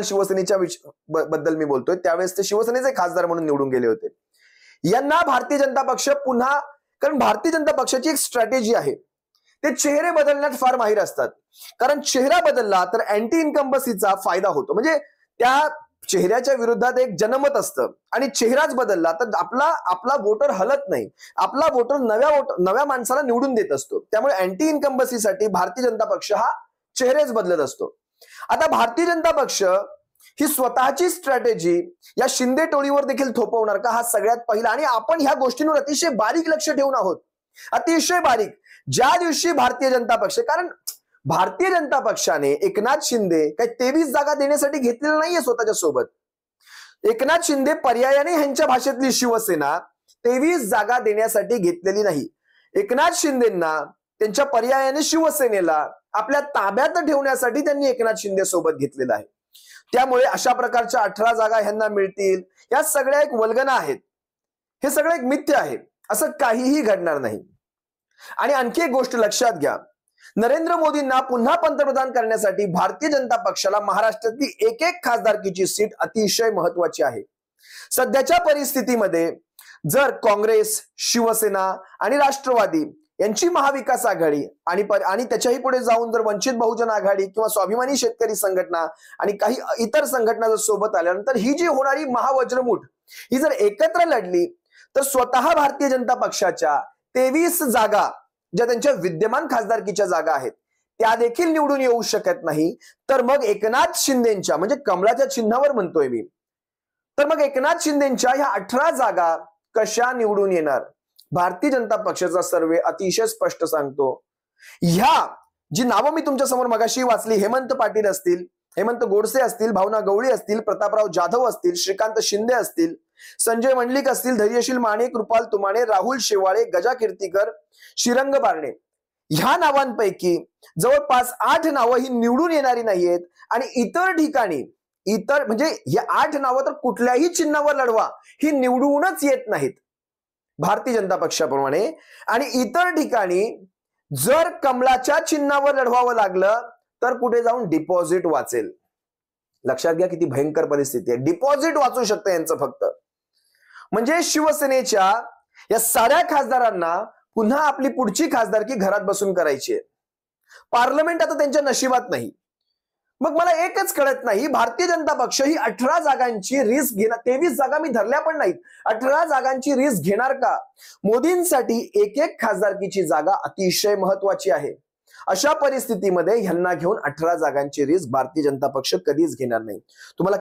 शिवसेनेच्या बद्दल मी बोलतोय, त्यावेळेस ते शिवसेनेचे खासदार म्हणून निवडून गेले होते. यांना भारतीय जनता पक्ष पुन्हा, कारण भारतीय जनता पक्षाची एक स्ट्रॅटेजी आहे, ते चेहरे बदलण्यात फार माहिर असतात. कारण चेहरा बदलला तर अँटी इन्कम्बसीचा फायदा होतो. म्हणजे त्या चेहऱ्याच्या विरोधात एक जनमत असतं आणि चेहराच बदलला तर आपला वोटर हलत नाही, आपला वोटर नव्या माणसाला निवडून देत असतो. त्यामुळे अँटी इन्कम्बसीसाठी भारतीय जनता पक्ष हा चेहरेच बदलत असतो. आता भारतीय जनता पक्ष ही स्वतःची स्ट्रॅटेजी या शिंदे टोळीवर देखील थोपवणार का, हा सगळ्यात पहिला. आणि आपण ह्या गोष्टींवर अतिशय बारीक लक्ष ठेवून आहोत, अतिशय बारीक. ज्या दिवशी भारतीय जनता पक्ष, कारण भारतीय जनता पक्षाने एकनाथ शिंदे काही 23 जागा देण्यासाठी घेतलेल्या नाहीये स्वतःच्या सोबत. एकनाथ शिंदे पर्यायाने ह्यांच्या भाषेतली शिवसेना 23 जागा देण्यासाठी घेतलेली नाही. एकनाथ शिंदेंना त्यांच्या पर्यायाने शिवसेनेला आपल्या ताब्यात ठेवण्यासाठी त्यांनी एकनाथ शिंदे सोबत घेतलेला आहे. त्यामुळे अशा प्रकारच्या 18 जागा ह्यांना मिळतील, या सगळ्या एक वल्गना आहेत. हे सगळं एक मिथ्य आहे, असं काहीही घडणार नाही. आणि आणखी एक गोष्ट लक्षात घ्या, नरेंद्र मोदींना पुन्हा पंतप्रधान करण्यासाठी भारतीय जनता पक्षाला महाराष्ट्रातली एक खासदारकीची सीट अतिशय महत्वाची आहे. सध्याच्या परिस्थितीमध्ये जर काँग्रेस, शिवसेना आणि राष्ट्रवादी यांची महाविकास आघाडी आणि त्याच्याही पुढे जाऊन जर वंचित बहुजन आघाडी किंवा स्वाभिमानी शेतकरी संघटना आणि काही इतर संघटना जर सोबत आल्यानंतर ही जी होणारी महावज्रमुठ ही जर एकत्र लढली तर स्वतः भारतीय जनता पक्षाच्या 23 जागा ज्या त्यांच्या विद्यमान खासदारकीच्या जागा आहेत त्या देखील निवडून येऊ शकत नाही. तर मग एकनाथ शिंदेच्या, म्हणजे कमळाच्या चिन्हावर म्हणतोय मी, तर मग एकनाथ शिंदेच्या ह्या 18 जागा कशा निवडून येणार. भारतीय जनता पक्षाचा सर्वे अतिशय स्पष्ट सांगतो. ह्या जी नावं मी तुमच्या समोर मगाशी वाचली, हेमंत पाटील असतील, हेमंत गोडसे असतील, भावना गवळी असतील, प्रतापराव जाधव असतील, श्रीकांत शिंदे असतील, संजय मंडलिक असतील, धैर्यशील माने, कृपाल तुमाने, राहुल शेवाळे, गजा कीर्तीकर, श्रीरंग बारणे, ह्या नावांपैकी जवळपास 8 नावं ही निवडून येणारी नाहीयेत. आणि इतर ठिकाणी म्हणजे या 8 नावं तर कुठल्याही चिन्हावर लढवा ही निवडूनच येत नाहीत भारतीय जनता पक्षाप्रमाणे. आणि इतर ठिकाणी जर कमळाच्या चिन्हावर लढवावं लागलं तर कुठे जाऊन डिपॉझिट वाचेल. लक्षात घ्या किती भयंकर परिस्थिती आहे. डिपॉझिट वाचू शकतं यांचं फक्त. म्हणजे शिवसेनेच्या या साऱ्या खासदारांना पुन्हा आपली पुढची खासदारकी घरात बसून करायची आहे. पार्लमेंट आता त्यांच्या नशिबात नाही. मग मला एकच कळत नाही, भारतीय जनता पक्ष ही 18 जागांची रिस्क घेणार, 23 जागा मी धरल्या पण नाहीत, 18 जागांची रिस्क घेणार का. मोदींसाठी एक खासदारकीची जागा अतिशय महत्वाची आहे. अशा परिस्थितीमध्ये ह्यांना घेऊन 18 जागांची रिस्क भारतीय जनता पक्ष कधीच घेणार नाही. तुम्हाला